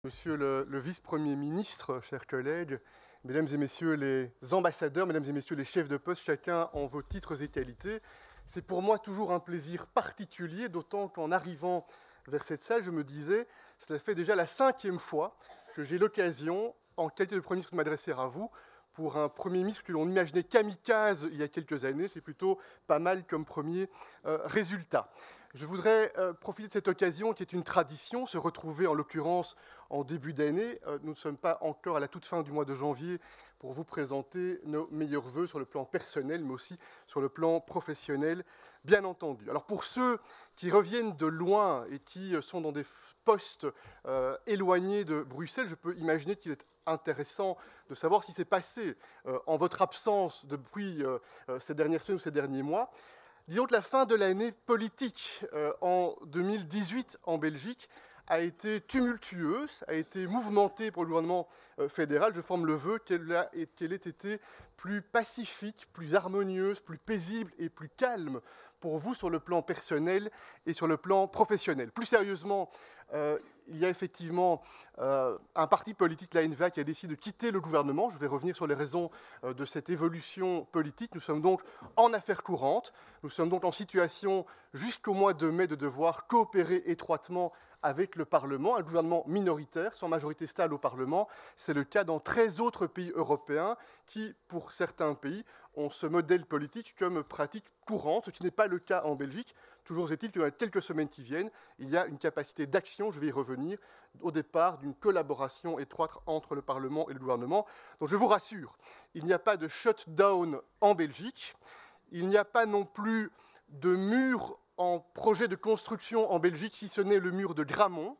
Monsieur le vice-premier ministre, chers collègues, mesdames et messieurs les ambassadeurs, mesdames et messieurs les chefs de poste, chacun en vos titres et qualités, c'est pour moi toujours un plaisir particulier, d'autant qu'en arrivant vers cette salle, je me disais, cela fait déjà la 5e fois que j'ai l'occasion, en qualité de Premier ministre, de m'adresser à vous. Pour un Premier ministre que l'on imaginait kamikaze il y a quelques années, c'est plutôt pas mal comme premier résultat. Je voudrais profiter de cette occasion qui est une tradition, se retrouver en l'occurrence en début d'année. Nous ne sommes pas encore à la toute fin du mois de janvier pour vous présenter nos meilleurs vœux sur le plan personnel, mais aussi sur le plan professionnel, bien entendu. Alors pour ceux qui reviennent de loin et qui sont dans des postes éloignés de Bruxelles, je peux imaginer qu'il est intéressant de savoir ce qui s'est passé en votre absence depuis ces dernières semaines ou ces derniers mois. Disons que la fin de l'année politique en 2018 en Belgique a été tumultueuse, a été mouvementée pour le gouvernement fédéral. Je forme le vœu qu'elle ait été plus pacifique, plus harmonieuse, plus paisible et plus calme pour vous sur le plan personnel et sur le plan professionnel. Plus sérieusement, il y a effectivement un parti politique, l'ANVA, qui a décidé de quitter le gouvernement. Je vais revenir sur les raisons de cette évolution politique. Nous sommes donc en affaires courantes. Nous sommes donc en situation, jusqu'au mois de mai, de devoir coopérer étroitement avec le Parlement, un gouvernement minoritaire, sans majorité stable au Parlement. C'est le cas dans 13 autres pays européens qui, pour certains pays, ont ce modèle politique comme pratique courante, ce qui n'est pas le cas en Belgique. Toujours est-il que dans les quelques semaines qui viennent, il y a une capacité d'action, je vais y revenir, au départ d'une collaboration étroite entre le Parlement et le gouvernement. Donc je vous rassure, il n'y a pas de shutdown en Belgique, il n'y a pas non plus de mur en projet de construction en Belgique, si ce n'est le mur de Gramont,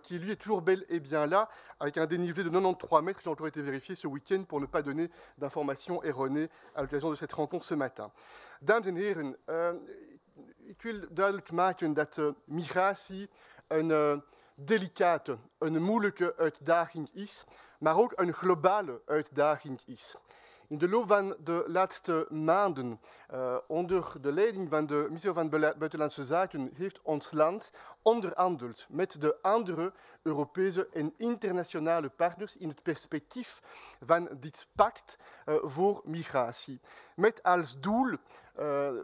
qui lui est toujours bel et bien là, avec un dénivelé de 93 mètres, qui a encore été vérifié ce week-end pour ne pas donner d'informations erronées à l'occasion de cette rencontre ce matin. Dames en heren, ik wil duidelijk maken dat migratie een delicate, een moeilijke uitdaging is, maar ook een globale uitdaging is. In de loop van de laatste maanden, onder de leiding van de minister van Buitenlandse Zaken, heeft ons land onderhandeld met de andere Europese en internationale partners in het perspectief van dit pact voor migratie. Met als doel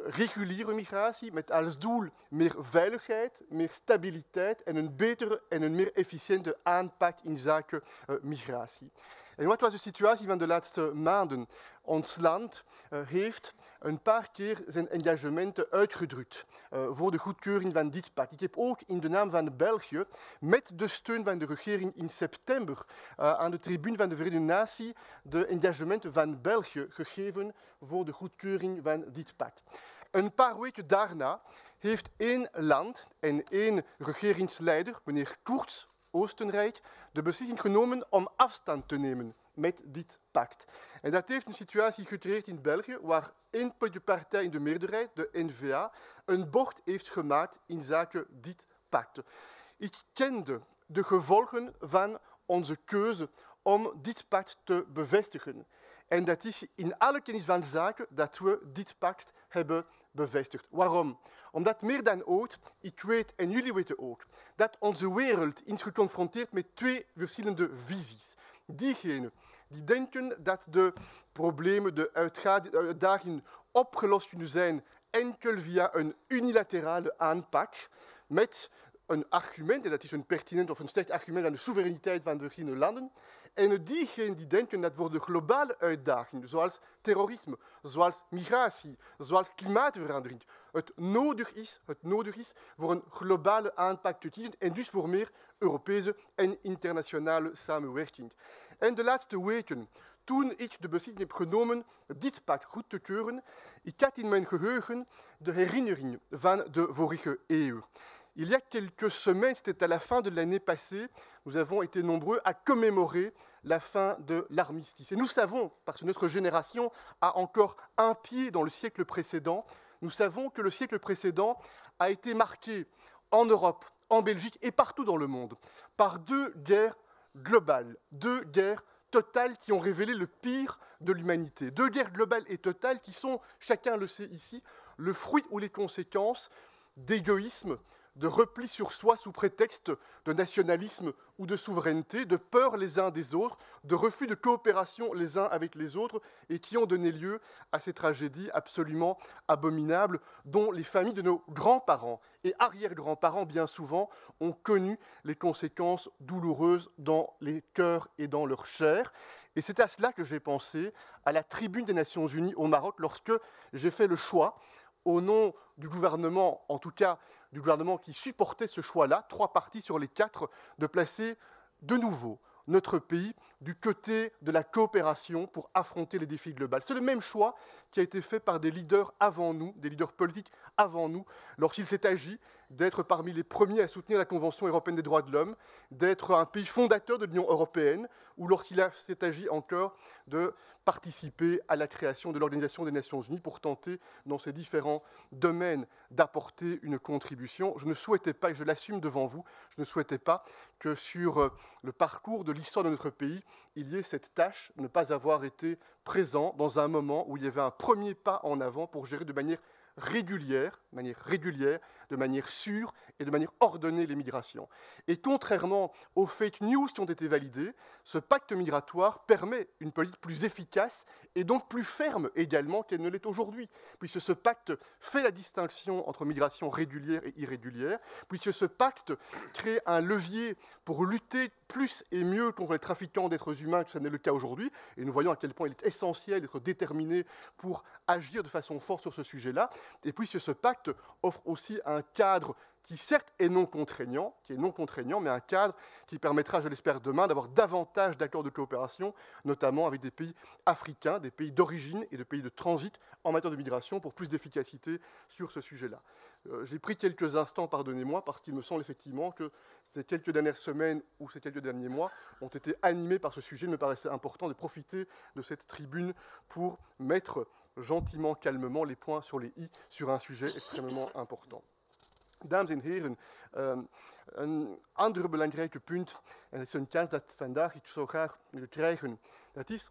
reguliere migratie, met als doel meer veiligheid, meer stabiliteit en een betere en een meer efficiënte aanpak in zaken migratie. En wat was de situatie van de laatste maanden? Ons land heeft een paar keer zijn engagementen uitgedrukt voor de goedkeuring van dit pact. Ik heb ook in de naam van België, met de steun van de regering in september, aan de tribune van de Verenigde Naties de engagementen van België gegeven voor de goedkeuring van dit pact. Een paar weken daarna heeft één land en één regeringsleider, meneer Kurz, Oostenrijk, de beslissing genomen om afstand te nemen met dit pact. En dat heeft een situatie gecreëerd in België, waar één politieke partij in de meerderheid, de N-VA, een bocht heeft gemaakt in zaken dit pact. Ik kende de gevolgen van onze keuze om dit pact te bevestigen. En dat is in alle kennis van zaken dat we dit pact hebben bevestigd. Waarom? Omdat meer dan ooit, ik weet en jullie weten ook, dat onze wereld is geconfronteerd met twee verschillende visies. Diegenen die denken dat de problemen, de uitdagingen opgelost kunnen zijn enkel via een unilaterale aanpak met een argument, en dat is een pertinent of een sterk argument aan de soevereiniteit van de verschillende landen, en diegenen die denken dat voor de globale uitdagingen, zoals terrorisme, zoals migratie, zoals klimaatverandering, het nodig is voor een globale aanpak te kiezen en dus voor meer Europese en internationale samenwerking. En de laatste weken, toen ik de beslissing heb genomen dit pact goed te keuren, ik had in mijn geheugen de herinnering van de vorige eeuw. Il y a quelques semaines, c'était à la fin de l'année passée, nous avons été nombreux à commémorer la fin de l'armistice. Et nous savons, parce que notre génération a encore un pied dans le siècle précédent, nous savons que le siècle précédent a été marqué en Europe, en Belgique et partout dans le monde par deux guerres globales, deux guerres totales qui ont révélé le pire de l'humanité. Deux guerres globales et totales qui sont, chacun le sait ici, le fruit ou les conséquences d'égoïsme, de repli sur soi sous prétexte de nationalisme ou de souveraineté, de peur les uns des autres, de refus de coopération les uns avec les autres, et qui ont donné lieu à ces tragédies absolument abominables dont les familles de nos grands-parents et arrière-grands-parents, bien souvent, ont connu les conséquences douloureuses dans les cœurs et dans leur chair. Et c'est à cela que j'ai pensé, à la tribune des Nations Unies au Maroc, lorsque j'ai fait le choix, au nom du gouvernement, en tout cas du gouvernement qui supportait ce choix-là, 3 partis sur les 4, de placer de nouveau notre pays du côté de la coopération pour affronter les défis globaux. C'est le même choix qui a été fait par des leaders avant nous, des leaders politiques avant nous, lorsqu'il s'est agi d'être parmi les premiers à soutenir la Convention européenne des droits de l'homme, d'être un pays fondateur de l'Union européenne, ou lorsqu'il s'est agi encore de participer à la création de l'Organisation des Nations Unies pour tenter, dans ces différents domaines, d'apporter une contribution. Je ne souhaitais pas, et je l'assume devant vous, je ne souhaitais pas que sur le parcours de l'histoire de notre pays, il y ait cette tâche de ne pas avoir été présent dans un moment où il y avait un premier pas en avant pour gérer de manière régulière, de manière sûre et de manière ordonnée les migrations. Et contrairement aux fake news qui ont été validées, ce pacte migratoire permet une politique plus efficace et donc plus ferme également qu'elle ne l'est aujourd'hui, puisque ce pacte fait la distinction entre migration régulière et irrégulière, puisque ce pacte crée un levier pour lutter plus et mieux contre les trafiquants d'êtres humains que ce n'est le cas aujourd'hui, et nous voyons à quel point il est essentiel d'être déterminé pour agir de façon forte sur ce sujet-là, et puisque ce pacte offre aussi un cadre qui certes est non contraignant, mais un cadre qui permettra, je l'espère demain, d'avoir davantage d'accords de coopération, notamment avec des pays africains, des pays d'origine et de pays de transit en matière de migration, pour plus d'efficacité sur ce sujet-là. J'ai pris quelques instants, pardonnez-moi, parce qu'il me semble effectivement que ces quelques dernières semaines ou ces quelques derniers mois ont été animés par ce sujet. Il me paraissait important de profiter de cette tribune pour mettre gentiment, calmement les points sur les i sur un sujet extrêmement important. Dames en heren, een ander belangrijke punt, en dat is een kans dat vandaag ik zo graag wil krijgen, dat is,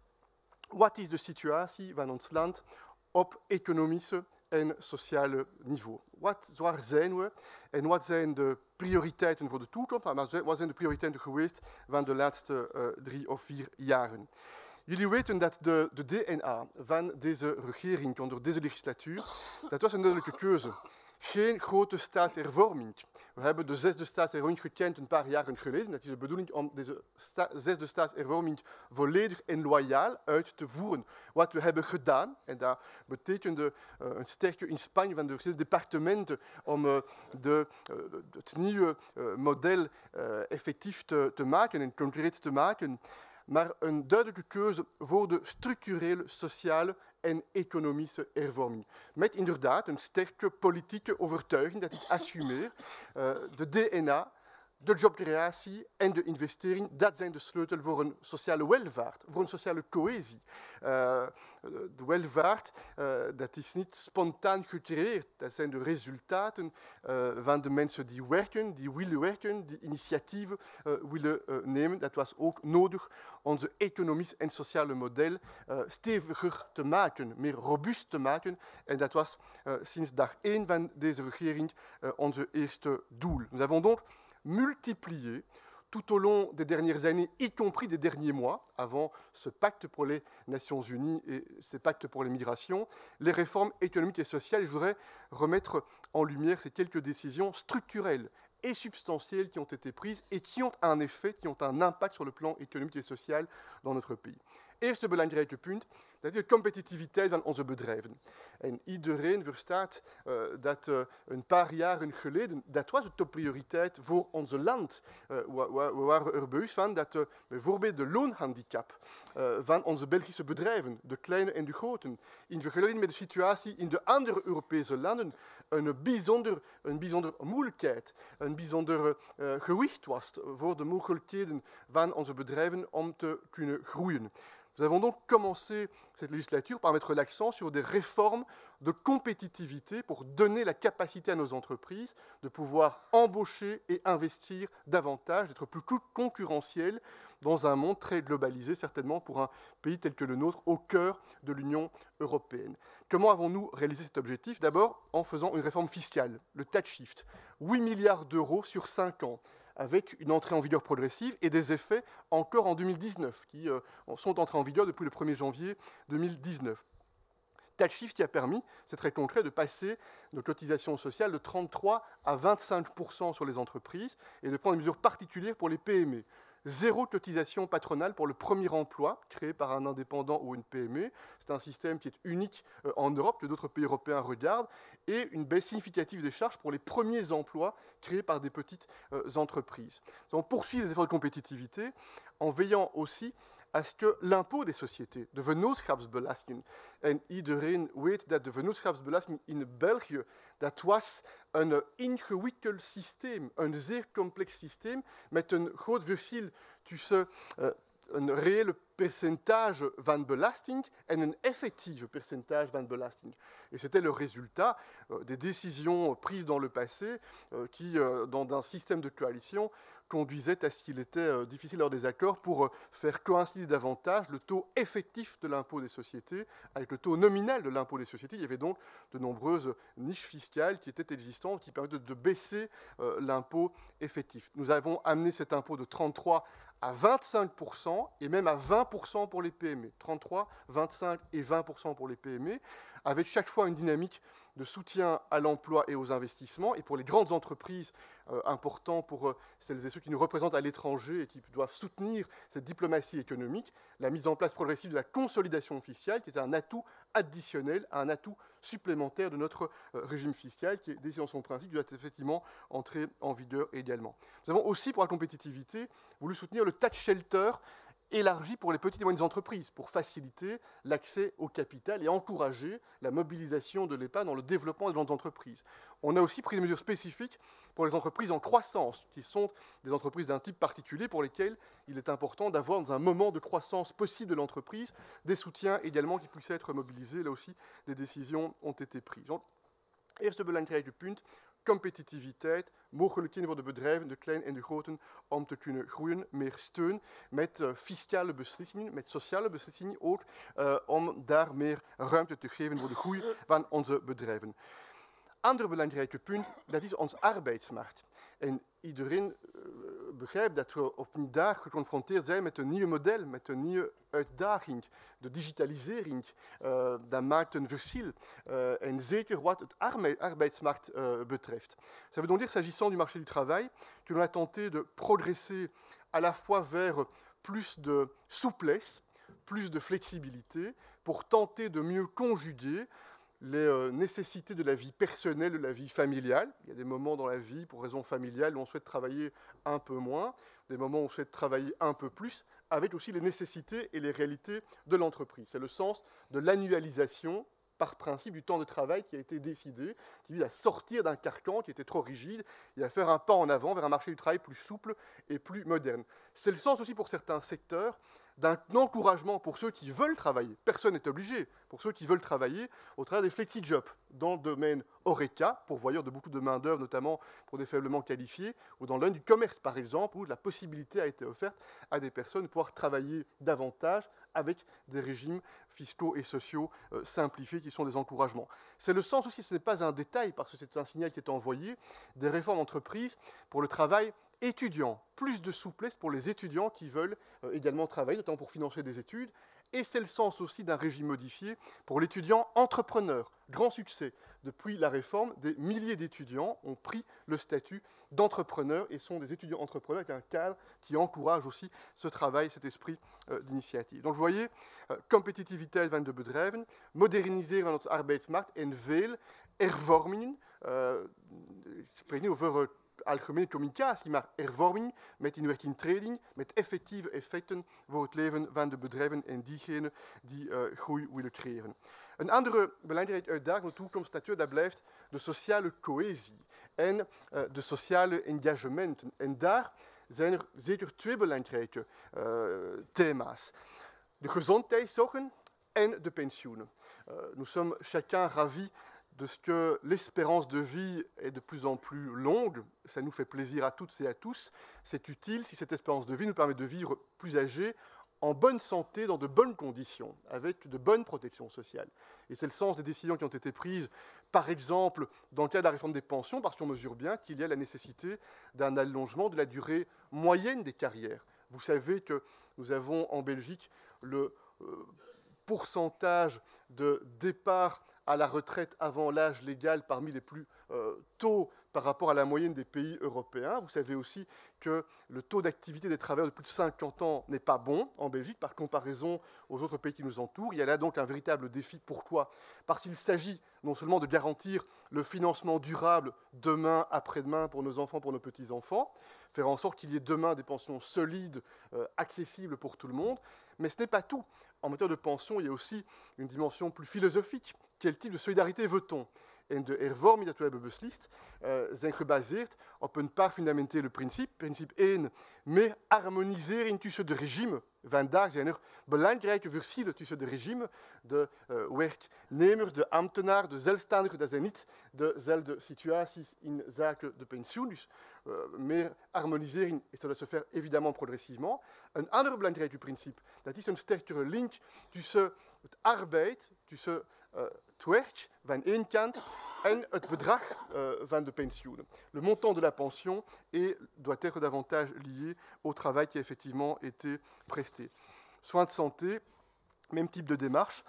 wat is de situatie van ons land op economische en sociale niveau? Waar zijn we en wat zijn de prioriteiten voor de toekomst, maar wat zijn de prioriteiten geweest van de laatste 3 of 4 jaren? Jullie weten dat de DNA van deze regering onder deze legislatuur, dat was een duidelijke keuze. Geen grote staatshervorming. We hebben de 6e staatshervorming gekend een paar jaren geleden. Het is de bedoeling om deze 6e staatshervorming volledig en loyaal uit te voeren. Wat we hebben gedaan, en dat betekende een sterke inspanning van de verschillende departementen om het nieuwe model effectief te maken en concreet te maken, maar een duidelijke keuze voor de structurele, sociale en economische hervorming. Met inderdaad een sterke politieke overtuiging dat ik assumeer. De DNA, de jobcreatie en de investering, dat zijn de sleutel voor een sociale welvaart, voor een sociale cohesie. De welvaart, dat is niet spontaan gecreëerd. Dat zijn de resultaten van de mensen die werken, die willen werken, die initiatieven willen nemen. Dat was ook nodig onze economisch en sociale model steviger te maken, meer robuust te maken. En dat was sinds dag 1 van deze regering onze eerste doel. Nous avons donc multiplié tout au long des dernières années, y compris des derniers mois, avant ce pacte pour les Nations Unies et ce pacte pour les migrations, les réformes économiques et sociales. Et je voudrais remettre en lumière ces quelques décisions structurelles et substantielles qui ont été prises et qui ont un effet, qui ont un impact sur le plan économique et social dans notre pays. Eerste belangrijke punt, dat is de competitiviteit van onze bedrijven. En iedereen verstaat dat een paar jaren geleden, dat was de topprioriteit voor ons land. We waren er bewust van dat bijvoorbeeld de loonhandicap van onze Belgische bedrijven, de kleine en de grote, in vergelijking met de situatie in de andere Europese landen, een bijzonder moeilijkheid, een bijzonder gewicht was voor de mogelijkheden van onze bedrijven om te kunnen groeien. Nous avons donc commencé cette législature par mettre l'accent sur des réformes de compétitivité pour donner la capacité à nos entreprises de pouvoir embaucher et investir davantage, d'être plus concurrentielles dans un monde très globalisé, certainement pour un pays tel que le nôtre, au cœur de l'Union européenne. Comment avons-nous réalisé cet objectif? D'abord en faisant une réforme fiscale, le tax shift, 8 milliards d'euros sur 5 ans, avec une entrée en vigueur progressive et des effets encore en 2019, qui sont entrés en vigueur depuis le 1er janvier 2019. Tax shift qui a permis, c'est très concret, de passer nos cotisations sociales de 33 à 25% sur les entreprises et de prendre des mesures particulières pour les PME. 0 cotisation patronale pour le premier emploi créé par un indépendant ou une PME. C'est un système qui est unique en Europe, que d'autres pays européens regardent, et une baisse significative des charges pour les premiers emplois créés par des petites entreprises. Nous allons poursuivre les efforts de compétitivité en veillant aussi à ce que l'impôt des sociétés, de vennootschapsbelasting, en iedereen weet dat de vennootschapsbelasting in België, dat was een ingewikkeld systeem, een zeer complex systeem, met een groot verschil tussen een reële percentage van belasting en un effectif percentage van belasting. Et c'était le résultat des décisions prises dans le passé qui, dans un système de coalition, conduisait à ce qu'il était difficile lors des accords pour faire coïncider davantage le taux effectif de l'impôt des sociétés avec le taux nominal de l'impôt des sociétés. Il y avait donc de nombreuses niches fiscales qui étaient existantes, qui permettaient de baisser l'impôt effectif. Nous avons amené cet impôt de 33 à 25% et même à 20% pour les PME. 33, 25 et 20% pour les PME, avec chaque fois une dynamique de soutien à l'emploi et aux investissements. Et pour les grandes entreprises, important pour celles et ceux qui nous représentent à l'étranger et qui doivent soutenir cette diplomatie économique, la mise en place progressive de la consolidation fiscale, qui est un atout additionnel, un atout supplémentaire de notre régime fiscal, qui est décidé dans son principe, qui doit effectivement entrer en vigueur également. Nous avons aussi, pour la compétitivité, voulu soutenir le tax shelter élargi pour les petites et moyennes entreprises, pour faciliter l'accès au capital et encourager la mobilisation de l'État dans le développement des grandes entreprises. On a aussi pris des mesures spécifiques pour les entreprises en croissance, qui sont des entreprises d'un type particulier pour lesquelles il est important d'avoir, dans un moment de croissance possible de l'entreprise, des soutiens également qui puissent être mobilisés. Là aussi, des décisions ont été prises. Donc, eerste belangrijke punt, competitiviteit, mogelijkheden voor de bedrijven, de kleine en de groten, om te kunnen groeien, meer steun met fiscale beslissingen, met sociale beslissingen ook, om daar meer ruimte te geven voor de groei van onze bedrijven. Ander belangrijke punt, dat is ons arbeidsmarkt. En iedereen begrijpt dat we opnieuw daar geconfronteerd zijn met een nieuw model, met een nieuwe uitdaging. De digitalisering, dat maakt een verschil. En zeker wat het arbeidsmarkt betreft. Ça veut donc dire, s'agissant du marché du travail, que l'on a tenté de progresser à la fois vers plus de souplesse, plus de flexibilité, pour tenter de mieux conjuguer les nécessités de la vie personnelle, de la vie familiale. Il y a des moments dans la vie, pour raisons familiales, où on souhaite travailler un peu moins, des moments où on souhaite travailler un peu plus, avec aussi les nécessités et les réalités de l'entreprise. C'est le sens de l'annualisation, par principe, du temps de travail qui a été décidé, qui vise à sortir d'un carcan qui était trop rigide et à faire un pas en avant vers un marché du travail plus souple et plus moderne. C'est le sens aussi pour certains secteurs d'un encouragement pour ceux qui veulent travailler. Personne n'est obligé. Pour ceux qui veulent travailler au travers des flexi-jobs dans le domaine Horeca, pourvoyeur de beaucoup de main-d'œuvre, notamment pour des faiblement qualifiés, ou dans le domaine du commerce, par exemple, où la possibilité a été offerte à des personnes de pouvoir travailler davantage avec des régimes fiscaux et sociaux simplifiés qui sont des encouragements. C'est le sens aussi, ce n'est pas un détail, parce que c'est un signal qui est envoyé, des réformes d'entreprise pour le travail étudiants, plus de souplesse pour les étudiants qui veulent également travailler, notamment pour financer des études. Et c'est le sens aussi d'un régime modifié pour l'étudiant entrepreneur. Grand succès. Depuis la réforme, des milliers d'étudiants ont pris le statut d'entrepreneur et sont des étudiants entrepreneurs avec un cadre qui encourage aussi ce travail, cet esprit d'initiative. Donc vous voyez, competitiviteit van de bedrijven, moderniseren van ons arbeidsmarkt en veel hervormingen. Ik spreek niet over algemene communicatie, maar hervorming met inwerkingtreding, met effectieve effecten voor het leven van de bedrijven en diegenen die groei willen creëren. Een andere belangrijke uitdaging in de toekomst natuurlijk, dat blijft de sociale cohesie en de sociale engagementen. En daar zijn er zeker twee belangrijke thema's. de gezondheidszorgen en de pensioenen. Nous sommes chacun ravis de ce que l'espérance de vie est de plus en plus longue. Ça nous fait plaisir à toutes et à tous. C'est utile si cette espérance de vie nous permet de vivre plus âgés, en bonne santé, dans de bonnes conditions, avec de bonnes protections sociales. Et c'est le sens des décisions qui ont été prises, par exemple, dans le cadre de la réforme des pensions, parce qu'on mesure bien qu'il y a la nécessité d'un allongement de la durée moyenne des carrières. Vous savez que nous avons en Belgique le pourcentage de départ à la retraite avant l'âge légal parmi les plus tôt par rapport à la moyenne des pays européens. Vous savez aussi que le taux d'activité des travailleurs de plus de 50 ans n'est pas bon en Belgique par comparaison aux autres pays qui nous entourent. Il y a là donc un véritable défi. Pourquoi ? Parce qu'il s'agit non seulement de garantir le financement durable demain, après-demain pour nos enfants, pour nos petits-enfants, faire en sorte qu'il y ait demain des pensions solides, accessibles pour tout le monde, mais ce n'est pas tout. En matière de pension, il y a aussi une dimension plus philosophique. Quel type de solidarité veut-on? En de hervorming dat we hebben beslist zijn gebaseerd op een paar fundamentele principes. Principe 1, meer harmonisering tussen de regimes. Vandaag zijn er belangrijke verschillen tussen de regimes. De werknemers, de ambtenaren, de zelfstandigen, dat zijn niet dezelfde situaties in zaken de pensioen. Dus meer harmonisering, et ça doit se faire évidemment progressivement. Een ander belangrijk principe, dat is een sterkere link tussen het arbeid, tussen het werk van één kant en het bedrag van de pensioenen. Le montant de la pension doit être davantage lié au travail qui a effectivement été presté. Soins de santé, même type de démarche,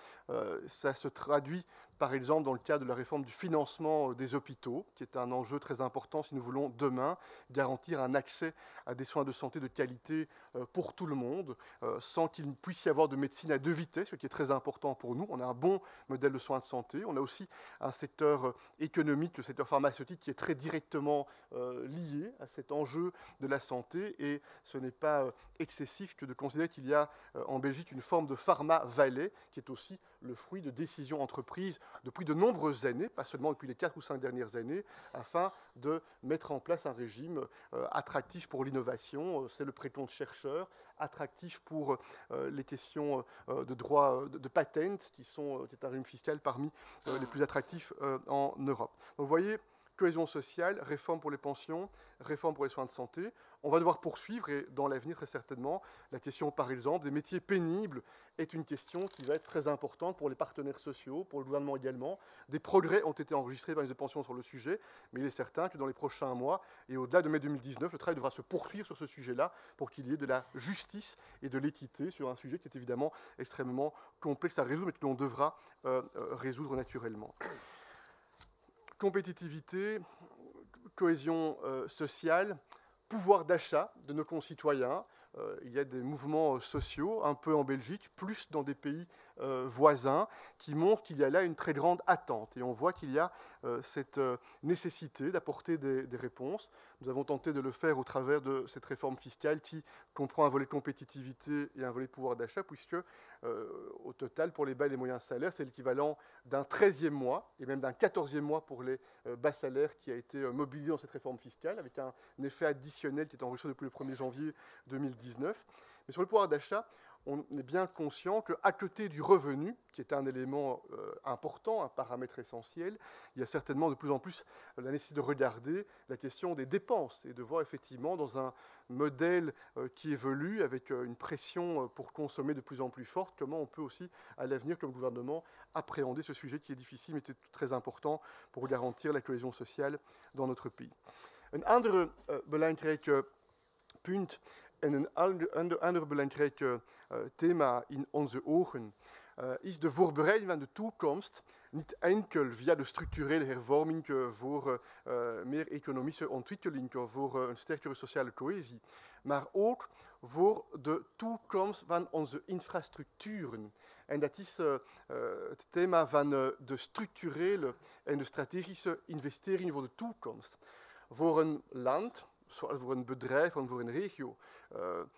ça se traduit par exemple dans le cadre de la réforme du financement des hôpitaux, qui est un enjeu très important si nous voulons demain garantir un accès à des soins de santé de qualité pour tout le monde, sans qu'il puisse y avoir de médecine à deux vitesses, ce qui est très important pour nous. On a un bon modèle de soins de santé. On a aussi un secteur économique, le secteur pharmaceutique, qui est très directement lié à cet enjeu de la santé. Et ce n'est pas excessif que de considérer qu'il y a en Belgique une forme de pharma-vallée, qui est aussi le fruit de décisions entreprises depuis de nombreuses années, pas seulement depuis les 4 ou 5 dernières années, afin de mettre en place un régime attractif pour l'innovation. C'est le précompte chercheur, attractif pour les questions de droit de patent, qui est un régime fiscal parmi les plus attractifs en Europe. Donc vous voyez, cohésion sociale, réforme pour les pensions, réforme pour les soins de santé. On va devoir poursuivre, et dans l'avenir très certainement, la question par exemple des métiers pénibles est une question qui va être très importante pour les partenaires sociaux, pour le gouvernement également. Des progrès ont été enregistrés par les pensions sur le sujet, mais il est certain que dans les prochains mois et au-delà de mai 2019, le travail devra se poursuivre sur ce sujet-là pour qu'il y ait de la justice et de l'équité sur un sujet qui est évidemment extrêmement complexe à résoudre, mais que l'on devra résoudre naturellement. Compétitivité, cohésion sociale, pouvoir d'achat de nos concitoyens. Il y a des mouvements sociaux, un peu en Belgique, plus dans des pays voisins, qui montrent qu'il y a là une très grande attente. Et on voit qu'il y a cette nécessité d'apporter des réponses. Nous avons tenté de le faire au travers de cette réforme fiscale qui comprend un volet compétitivité et un volet pouvoir d'achat, puisque au total, pour les bas et les moyens salaires, c'est l'équivalent d'un 13e mois, et même d'un 14e mois pour les bas salaires qui a été mobilisé dans cette réforme fiscale, avec un effet additionnel qui est enregistré depuis le 1er janvier 2019. Mais sur le pouvoir d'achat, on est bien conscient qu'à côté du revenu, qui est un élément important, un paramètre essentiel, il y a certainement de plus en plus la nécessité de regarder la question des dépenses et de voir effectivement dans un modèle qui évolue avec une pression pour consommer de plus en plus forte, comment on peut aussi, à l'avenir, comme gouvernement, appréhender ce sujet qui est difficile mais qui est très important pour garantir la cohésion sociale dans notre pays. Een andere belangrijke punt en een ander belangrijk thema in onze ogen is de voorbereiding van de toekomst, niet enkel via de structurele hervorming voor meer economische ontwikkeling, voor een sterkere sociale cohesie, maar ook voor de toekomst van onze infrastructuren. En dat is het thema van de structurele en de strategische investeringen voor de toekomst. Voor een land, zoals voor een bedrijf en voor een regio,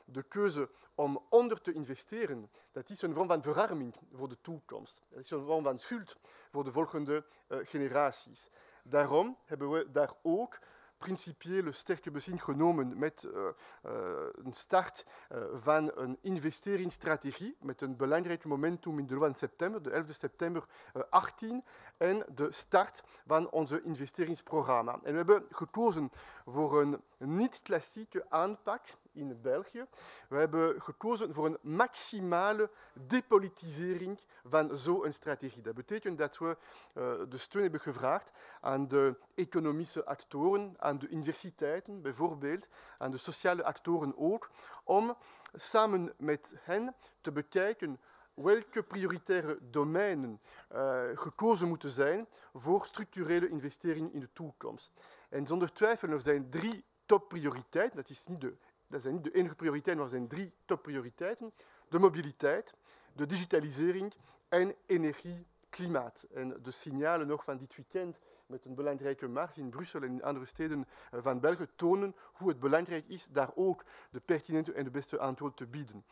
de keuze om onder te investeren, dat is een vorm van verarming voor de toekomst. Dat is een vorm van schuld voor de volgende generaties. Daarom hebben we daar ook principiële sterke bezin genomen met een start van een investeringsstrategie met een belangrijk momentum in de loop van september, de 11 september 18, en de start van onze investeringsprogramma. En we hebben gekozen voor een niet-klassieke aanpak in België. We hebben gekozen voor een maximale depolitisering van zo'n strategie. Dat betekent dat we de steun hebben gevraagd aan de economische actoren, aan de universiteiten bijvoorbeeld, aan de sociale actoren ook, om samen met hen te bekijken welke prioritaire domeinen gekozen moeten zijn voor structurele investeringen in de toekomst. En zonder twijfel, er zijn 3 topprioriteiten. Dat zijn niet de enige prioriteiten, maar er zijn 3 topprioriteiten. De mobiliteit, de digitalisering en energie, klimaat. En de signalen nog van dit weekend met een belangrijke mars in Brussel en in andere steden van België tonen hoe het belangrijk is daar ook de pertinente en de beste antwoorden te bieden.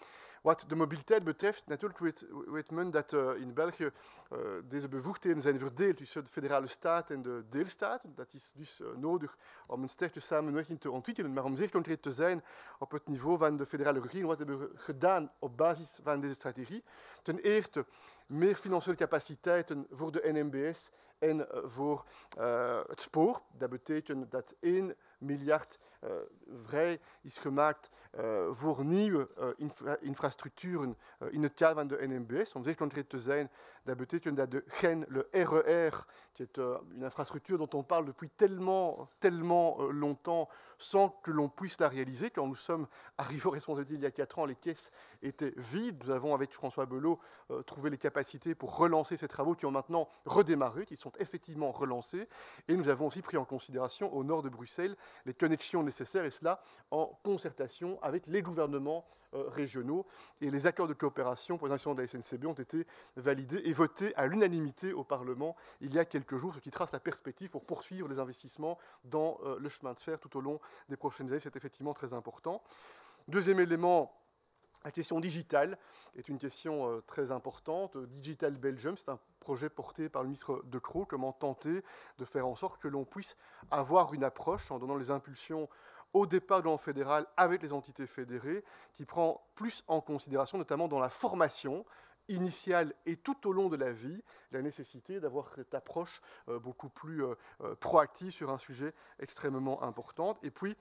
Wat de mobiliteit betreft, natuurlijk weet men dat in België deze bevoegdheden zijn verdeeld tussen de federale staat en de deelstaten. Dat is dus nodig om een sterke samenwerking te ontwikkelen. Maar om zeer concreet te zijn op het niveau van de federale regering, wat hebben we gedaan op basis van deze strategie? Ten eerste, meer financiële capaciteiten voor de NMBS en voor het spoor. Dat betekent dat 1 miljard vrij is gemaakt voor nieuwe infrastructuren in het kader van de NMBS. Om zeer concreet te zijn, dat betekent dat de GEN, le RER, qui est une infrastructure dont on parle depuis tellement longtemps sans que l'on puisse la réaliser. Quand nous sommes arrivés aux responsabilités il y a 4 ans, les caisses étaient vides. Nous avons, avec François Belot, trouvé les capacités pour relancer ces travaux qui ont maintenant redémarré, qui sont effectivement relancés. Et nous avons aussi pris en considération, au nord de Bruxelles, les connexions nécessaires, et cela en concertation avec les gouvernements régionaux. Et les accords de coopération pour les investissements de la SNCB ont été validés et votés à l'unanimité au Parlement il y a quelques jours, ce qui trace la perspective pour poursuivre les investissements dans le chemin de fer tout au long des prochaines années. C'est effectivement très important. Deuxième élément, la question digitale est une question très importante. Digital Belgium, c'est un projet porté par le ministre De Croo. Comment tenter de faire en sorte que l'on puisse avoir une approche en donnant les impulsions au départ de l'an fédéral avec les entités fédérées, qui prend plus en considération, notamment dans la formation initiale et tout au long de la vie, la nécessité d'avoir cette approche beaucoup plus proactive sur un sujet extrêmement important. Et puis,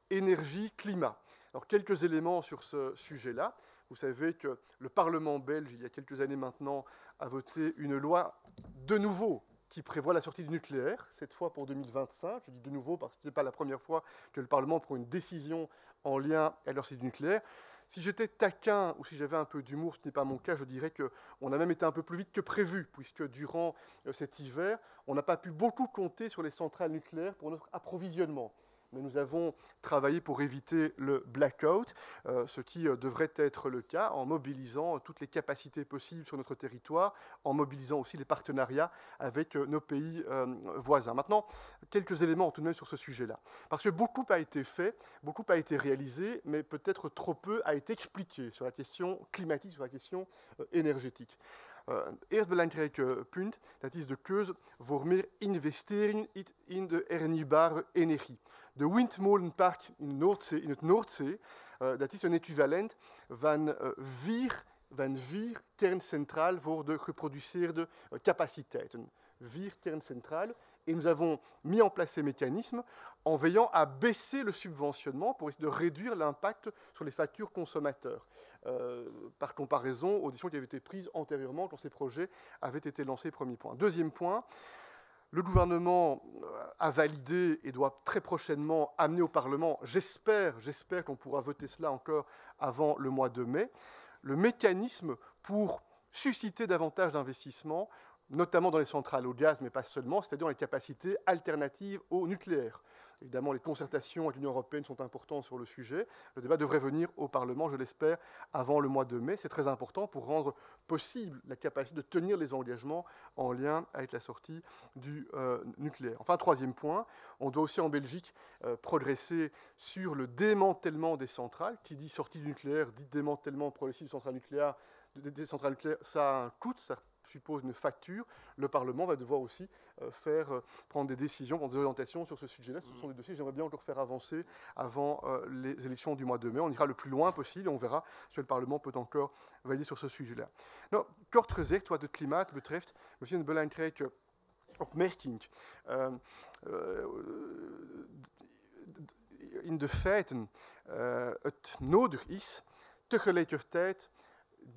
énergie-climat. Alors, quelques éléments sur ce sujet-là. Vous savez que le Parlement belge, il y a quelques années maintenant, a voté une loi de nouveau qui prévoit la sortie du nucléaire, cette fois pour 2025. Je dis de nouveau parce que ce n'est pas la première fois que le Parlement prend une décision en lien avec la sortie du nucléaire. Si j'étais taquin ou si j'avais un peu d'humour, ce n'est pas mon cas, je dirais qu'on a même été un peu plus vite que prévu, puisque durant cet hiver, on n'a pas pu beaucoup compter sur les centrales nucléaires pour notre approvisionnement. Mais nous avons travaillé pour éviter le blackout, ce qui devrait être le cas en mobilisant toutes les capacités possibles sur notre territoire, en mobilisant aussi les partenariats avec nos pays voisins. Maintenant, quelques éléments tout de même sur ce sujet-là. Parce que beaucoup a été fait, beaucoup a été réalisé, mais peut-être trop peu a été expliqué sur la question climatique, sur la question énergétique. Eerst belangrijke punt, dat is de keuze voor meer investering in de hernieuwbare energie. De windmolenpark in het Noordzee, dat is een equivalent van vier kerncentrales voor de geproduceerde capaciteiten. 4 kerncentrales. Et nous avons mis en place ces mécanismes en veillant à baisser le subventionnement pour essayer de réduire l'impact sur les factures consommateurs. Par comparaison aux décisions qui avaient été prises antérieurement quand ces projets avaient été lancés, premier point. Deuxième point, le gouvernement a validé et doit très prochainement amener au Parlement, j'espère qu'on pourra voter cela encore avant le mois de mai, le mécanisme pour susciter davantage d'investissements, notamment dans les centrales au gaz, mais pas seulement, c'est-à-dire les capacités alternatives au nucléaire. Évidemment, les concertations avec l'Union européenne sont importantes sur le sujet. Le débat devrait venir au Parlement, je l'espère, avant le mois de mai. C'est très important pour rendre possible la capacité de tenir les engagements en lien avec la sortie du nucléaire. Enfin, troisième point, on doit aussi en Belgique progresser sur le démantèlement des centrales. Qui dit sortie du nucléaire, dit démantèlement progressif des centrales nucléaires, ça a un coût, ça suppose une facture, le Parlement va devoir aussi prendre des décisions, prendre des orientations sur ce sujet-là. Ce sont des dossiers que j'aimerais bien encore faire avancer avant les élections du mois de mai. On ira le plus loin possible et on verra si le Parlement peut encore valider sur ce sujet-là. Nou, kort gezegd, wat het klimaat betreft, we zien een belangrijke opmerking. In de feiten het nodig is tegelijkertijd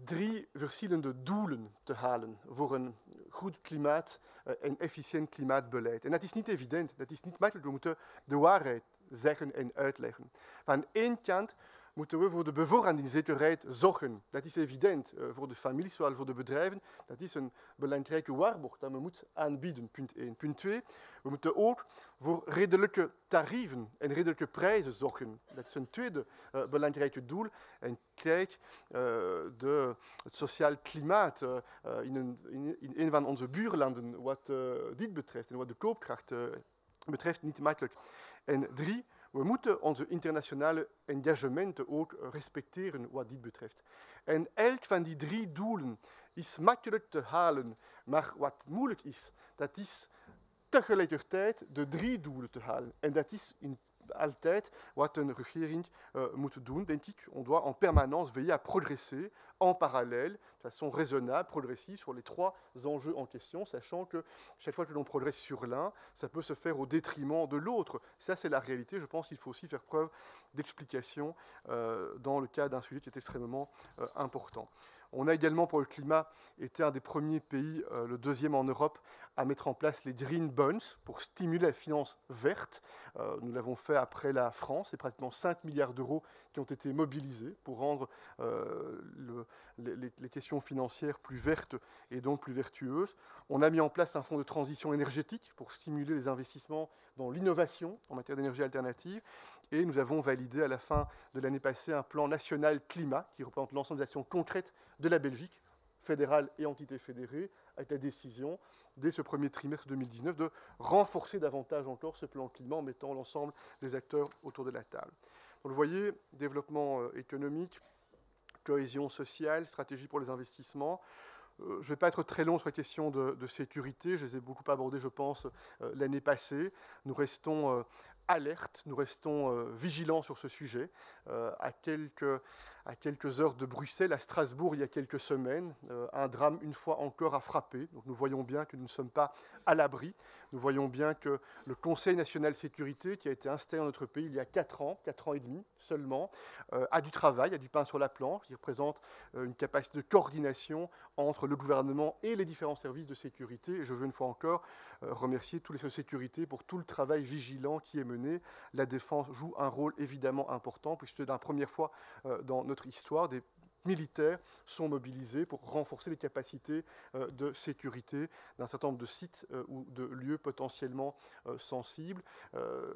3 verschillende doelen te halen voor een goed klimaat en efficiënt klimaatbeleid. En dat is niet evident, dat is niet makkelijk. We moeten de waarheid zeggen en uitleggen. Van één kant moeten we voor de bevoorradingszekerheid zorgen. Dat is evident voor de families, zowel voor de bedrijven. Dat is een belangrijke waarborg dat we moeten aanbieden, punt 1. Punt 2, we moeten ook voor redelijke tarieven en redelijke prijzen zorgen. Dat is een tweede belangrijke doel. En kijk, het sociaal klimaat in een van onze buurlanden, wat dit betreft en wat de koopkracht betreft, niet makkelijk. En 3, we moeten onze internationale engagementen ook respecteren wat dit betreft. En elk van die 3 doelen is makkelijk te halen, maar wat moeilijk is, dat is tegelijkertijd de 3 doelen te halen. En dat is altijd wat een regering moet doen, denk ik. On doit en permanence veiller à progresser en parallèle, de façon raisonnable, progressive, sur les 3 enjeux en question, sachant que chaque fois que l'on progresse sur l'un, ça peut se faire au détriment de l'autre. Ça, c'est la réalité. Je pense qu'il faut aussi faire preuve d'explication dans le cas d'un sujet qui est extrêmement important. On a également, pour le climat, été un des premiers pays, le 2e en Europe, à mettre en place les green bonds pour stimuler la finance verte. Nous l'avons fait après la France. C'est pratiquement 5 milliards d'euros qui ont été mobilisés pour rendre les questions financières plus vertes et donc plus vertueuses. On a mis en place un fonds de transition énergétique pour stimuler les investissements dans l'innovation en matière d'énergie alternative. Et nous avons validé à la fin de l'année passée un plan national climat qui représente l'ensemble des actions concrètes de la Belgique, fédérale et entité fédérée, avec la décision, dès ce premier trimestre 2019, de renforcer davantage encore ce plan climat en mettant l'ensemble des acteurs autour de la table. Donc, vous voyez, développement économique, cohésion sociale, stratégie pour les investissements. Je ne vais pas être très long sur la question de sécurité, je les ai beaucoup abordées, je pense, l'année passée. Nous restons alertes, nous restons vigilants sur ce sujet. À quelques heures de Bruxelles, à Strasbourg, il y a quelques semaines, un drame, une fois encore, a frappé. Donc nous voyons bien que nous ne sommes pas à l'abri. Nous voyons bien que le Conseil national de sécurité, qui a été installé dans notre pays il y a 4 ans et demi seulement, a du travail, a du pain sur la planche, qui représente une capacité de coordination entre le gouvernement et les différents services de sécurité. Et je veux une fois encore remercier tous les services de sécurité pour tout le travail vigilant qui est mené. La défense joue un rôle évidemment important, puisque c'est la première fois dans notre histoire, des militaires sont mobilisés pour renforcer les capacités de sécurité d'un certain nombre de sites ou de lieux potentiellement sensibles.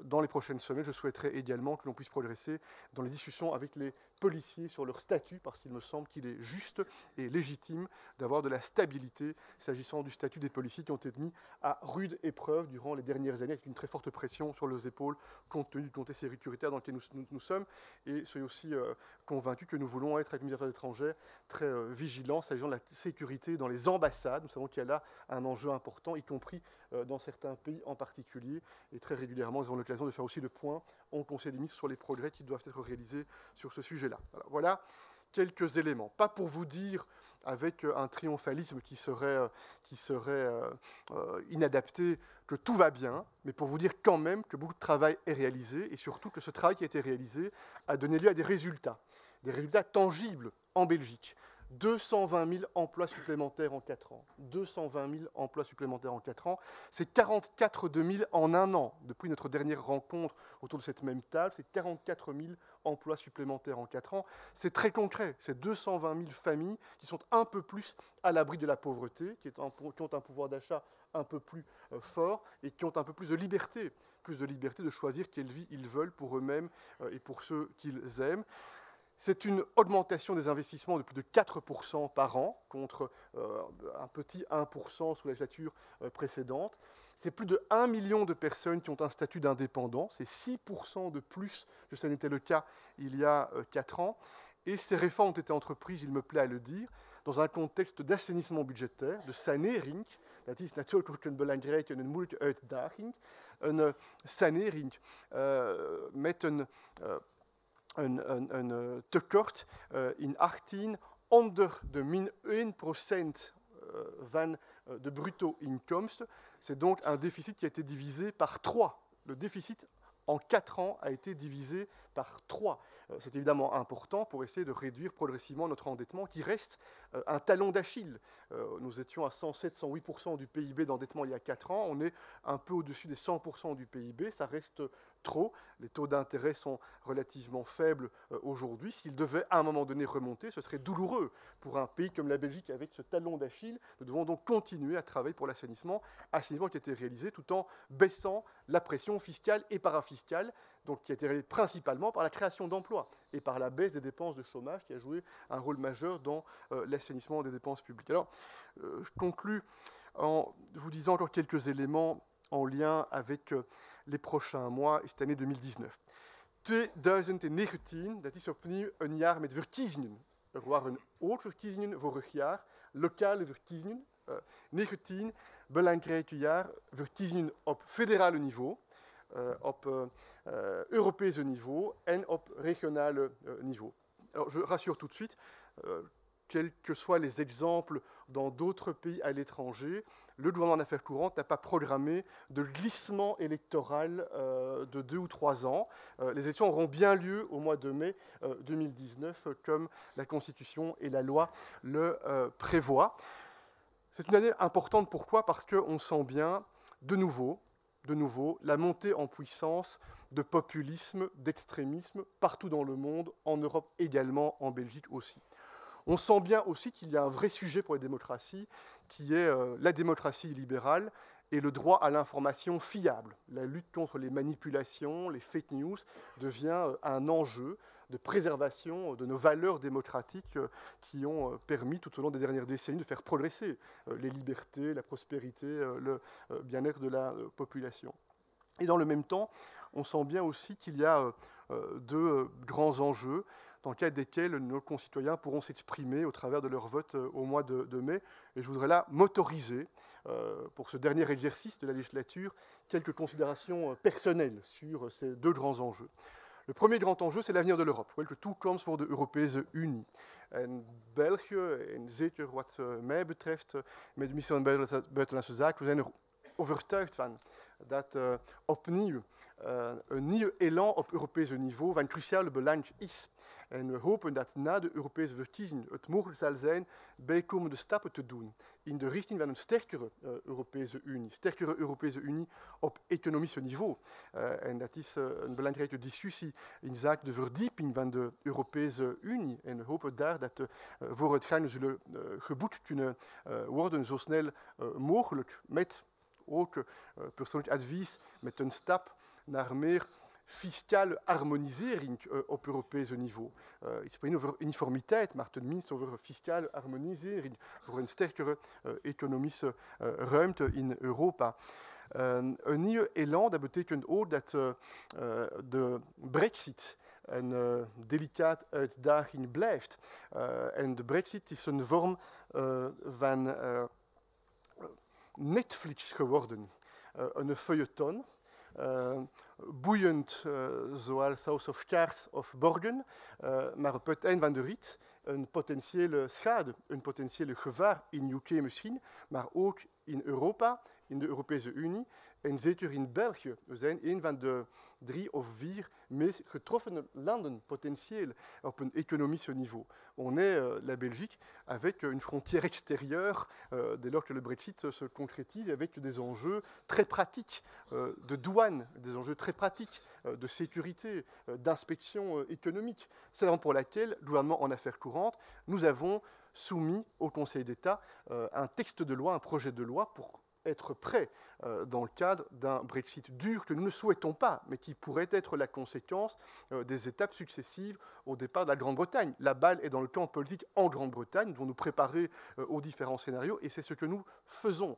Dans les prochaines semaines, je souhaiterais également que l'on puisse progresser dans les discussions avec les policiers sur leur statut, parce qu'il me semble qu'il est juste et légitime d'avoir de la stabilité s'agissant du statut des policiers qui ont été mis à rude épreuve durant les dernières années, avec une très forte pression sur leurs épaules, compte tenu du contexte sécuritaire dans lequel nous sommes. Et soyez aussi convaincus que nous voulons être, avec le ministère des Affaires étrangères, très vigilants s'agissant de la sécurité dans les ambassades. Nous savons qu'il y a là un enjeu important, y compris dans certains pays en particulier. Et très régulièrement, nous avons l'occasion de faire aussi le point en Conseil des ministres sur les progrès qui doivent être réalisés sur ce sujet-là. Voilà quelques éléments. Pas pour vous dire avec un triomphalisme qui serait inadapté que tout va bien, mais pour vous dire quand même que beaucoup de travail est réalisé et surtout que ce travail qui a été réalisé a donné lieu à des résultats tangibles en Belgique. 220 000 emplois supplémentaires en 4 ans. 220 000 emplois supplémentaires en 4 ans. C'est 44 000 en un an. Depuis notre dernière rencontre autour de cette même table, c'est 44 000 emplois supplémentaires en 4 ans. C'est très concret. C'est 220 000 familles qui sont un peu plus à l'abri de la pauvreté, qui ont un pouvoir d'achat un peu plus fort et qui ont un peu plus de liberté de choisir quelle vie ils veulent pour eux-mêmes et pour ceux qu'ils aiment. C'est une augmentation des investissements de plus de 4% par an, contre un petit 1% sous la législature précédente. C'est plus de 1 million de personnes qui ont un statut d'indépendant. C'est 6% de plus que ce n'était le cas il y a 4 ans. Et ces réformes ont été entreprises, il me plaît à le dire, dans un contexte d'assainissement budgétaire, de sanering. Dat is natuurlijk ook een belangrijke en een moeilijke uitdaging. Een sanering met een tekort in 18 onder de min 1% van de bruto inkomsten. C'est donc un déficit qui a été divisé par 3. Le déficit en 4 ans a été divisé par 3. C'est évidemment important pour essayer de réduire progressivement notre endettement qui reste un talon d'Achille. Nous étions à 107-108% du PIB d'endettement il y a 4 ans. On est un peu au-dessus des 100% du PIB. Ça reste trop. Les taux d'intérêt sont relativement faibles aujourd'hui. S'ils devaient à un moment donné remonter, ce serait douloureux pour un pays comme la Belgique avec ce talon d'Achille. Nous devons donc continuer à travailler pour l'assainissement qui a été réalisé tout en baissant la pression fiscale et parafiscale, donc qui a été réalisée principalement par la création d'emplois et par la baisse des dépenses de chômage qui a joué un rôle majeur dans l'assainissement des dépenses publiques. Alors, je conclus en vous disant encore quelques éléments en lien avec les prochains mois et cette année 2019. 2019, dat is opnieuw een jaar met verkiezingen. Er waren ook verkiezingen vorig jaar, lokale verkiezingen. 19, belangrijke jaar, verkiezingen op federale niveau, op Europese niveau en op regionale niveau. Alors, je rassure tout de suite, quels que soient les exemples dans d'autres pays à l'étranger, le gouvernement d'affaires courantes n'a pas programmé de glissement électoral de 2 ou 3 ans. Les élections auront bien lieu au mois de mai 2019, comme la Constitution et la loi le prévoient. C'est une année importante, pourquoi? Parce qu'on sent bien, de nouveau, la montée en puissance de populisme, d'extrémisme, partout dans le monde, en Europe également, en Belgique aussi. On sent bien aussi qu'il y a un vrai sujet pour les démocraties, qui est la démocratie libérale et le droit à l'information fiable. La lutte contre les manipulations, les fake news, devient un enjeu de préservation de nos valeurs démocratiques qui ont permis tout au long des dernières décennies de faire progresser les libertés, la prospérité, le bien-être de la population. Et dans le même temps, on sent bien aussi qu'il y a deux grands enjeux dans le cadre desquels nos concitoyens pourront s'exprimer au travers de leur vote au mois de mai. Et je voudrais là m'autoriser, pour ce dernier exercice de la législature, quelques considérations personnelles sur ces deux grands enjeux. Le premier grand enjeu, c'est l'avenir de l'Europe. Welke toekomst voor de Europese Unie. En België, en zeker wat mij betreft, met de minister van Buitenlandse Zaken, we zijn er overtuigd van dat opnieuw een nieuw elan op Europees niveau van cruciaal belang is. En we hopen dat na de Europese verkiezingen het mogelijk zal zijn bijkomende stappen te doen in de richting van een sterkere Europese Unie. Sterkere Europese Unie op economisch niveau. En dat is een belangrijke discussie in zaak de verdieping van de Europese Unie. En we hopen daar dat vooruitgang zullen geboekt kunnen worden zo snel mogelijk. Met ook persoonlijk advies, met een stap naar meer fiscale harmonisering op Europees niveau. Ik spreek niet over uniformiteit, maar tenminste over fiscale harmonisering, voor een sterkere economische ruimte in Europa. Een nieuw elan, dat betekent ook dat de Brexit een delicaat uitdaging blijft. En de Brexit is een vorm van Netflix geworden, een feuilleton. Boeiend zoals House of Cards of Borgen, maar op het eind van de rit een potentiële schade, een potentiële gevaar in UK misschien, maar ook in Europa, in de Europese Unie en zeker in België. We zijn een van de 3 of 4 meest getroffen landen potentiels op un économique niveau. On est la Belgique avec une frontière extérieure dès lors que le Brexit se concrétise avec des enjeux très pratiques de douane, des enjeux très pratiques de sécurité, d'inspection économique. C'est la raison pour laquelle, le gouvernement en affaires courantes, nous avons soumis au Conseil d'État un texte de loi, un projet de loi pour être prêt dans le cadre d'un Brexit dur que nous ne souhaitons pas, mais qui pourrait être la conséquence des étapes successives au départ de la Grande-Bretagne. La balle est dans le camp politique en Grande-Bretagne, nous devons nous préparer aux différents scénarios, et c'est ce que nous faisons.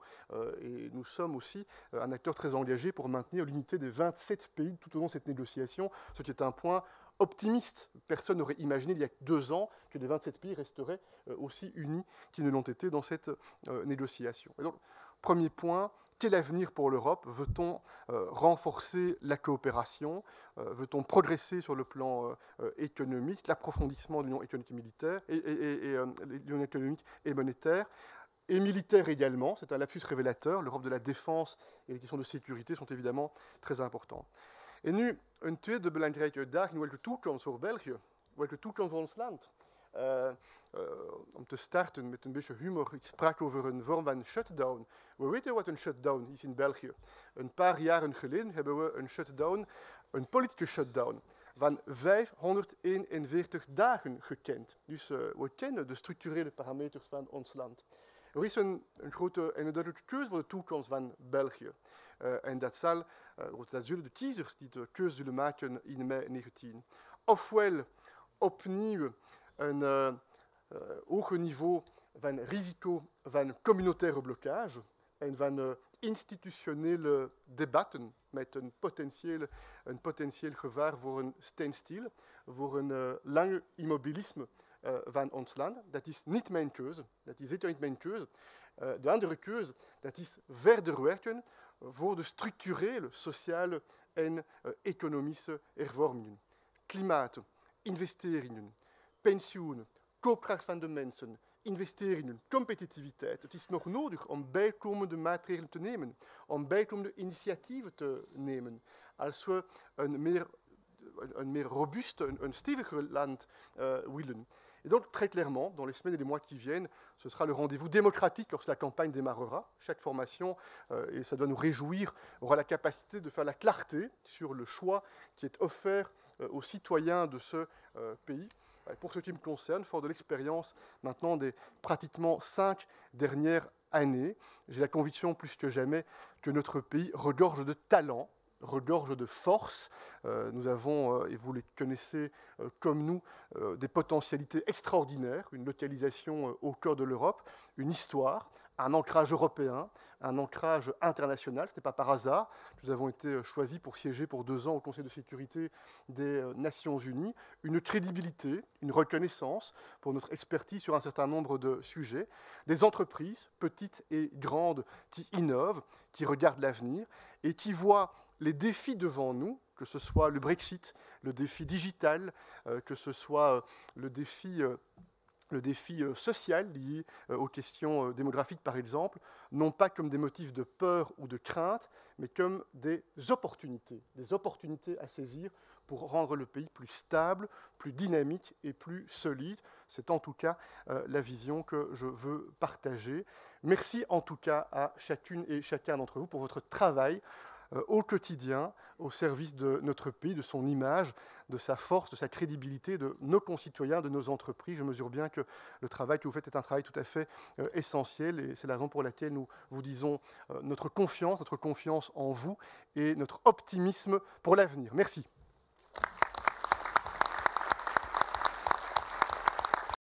Et nous sommes aussi un acteur très engagé pour maintenir l'unité des 27 pays tout au long de cette négociation, ce qui est un point optimiste. Personne n'aurait imaginé il y a 2 ans que les 27 pays resteraient aussi unis qu'ils ne l'ont été dans cette négociation. Et donc, premier point, quel avenir pour l'Europe? Veut-on renforcer la coopération? Veut-on progresser sur le plan économique, l'approfondissement de l'union économique et militaire, l'union économique et monétaire, et militaire également? C'est un lapsus révélateur. L'Europe de la défense et les questions de sécurité sont évidemment très importantes. En nu, een tweede belangrijke uitdaging, welke toekomst voor België, welke toekomst voor ons land? Om te starten met een beetje humor, ik sprak over een vorm van shutdown. We weten wat een shutdown is in België. Een paar jaren geleden hebben we een shutdown, een politieke shutdown, van 541 dagen gekend. Dus we kennen de structurele parameters van ons land. Er is een grote en duidelijke keuze voor de toekomst van België. En dat zullen de kiezers die de keuze zullen maken in mei 19. Ofwel opnieuw een hoger niveau van risico van communautaire blocage en van institutionele debatten met een potentieel gevaar voor een standstill, voor een lange immobilisme van ons land. Dat is niet mijn keuze. Dat is zeker niet mijn keuze. De andere keuze, dat is verder werken voor de structurele, sociale en economische hervormingen. Klimaat, investeringen, pensioenen, koopkracht van de mensen, investeringen, competitiviteit. Het is nog nodig om bijkomende maatregelen te nemen, om bijkomende initiatieven te nemen. Als we een meer robuuste, een steviger land willen. Et donc, très clairement, dans les semaines et les mois qui viennent, ce sera le rendez-vous démocratique lorsque la campagne démarrera. Chaque formation, et ça doit nous réjouir, aura la capacité de faire la clarté sur le choix qui est offert aux citoyens de ce pays. Et pour ce qui me concerne, fort de l'expérience maintenant des pratiquement 5 dernières années, j'ai la conviction plus que jamais que notre pays regorge de talent, regorge de force. Nous avons, et vous les connaissez comme nous, des potentialités extraordinaires, une localisation au cœur de l'Europe, une histoire, un ancrage européen, un ancrage international. Ce n'est pas par hasard. Nous avons été choisis pour siéger pour 2 ans au Conseil de sécurité des Nations Unies. Une crédibilité, une reconnaissance pour notre expertise sur un certain nombre de sujets. Des entreprises, petites et grandes, qui innovent, qui regardent l'avenir et qui voient les défis devant nous, que ce soit le Brexit, le défi digital, que ce soit le défi social lié aux questions démographiques, par exemple, non pas comme des motifs de peur ou de crainte, mais comme des opportunités à saisir pour rendre le pays plus stable, plus dynamique et plus solide. C'est en tout cas la vision que je veux partager. Merci en tout cas à chacune et chacun d'entre vous pour votre travail au quotidien, au service de notre pays, de son image, de sa force, de sa crédibilité, de nos concitoyens, de nos entreprises. Je mesure bien que le travail que vous faites est un travail tout à fait essentiel et c'est la raison pour laquelle nous vous disons notre confiance en vous et notre optimisme pour l'avenir. Merci.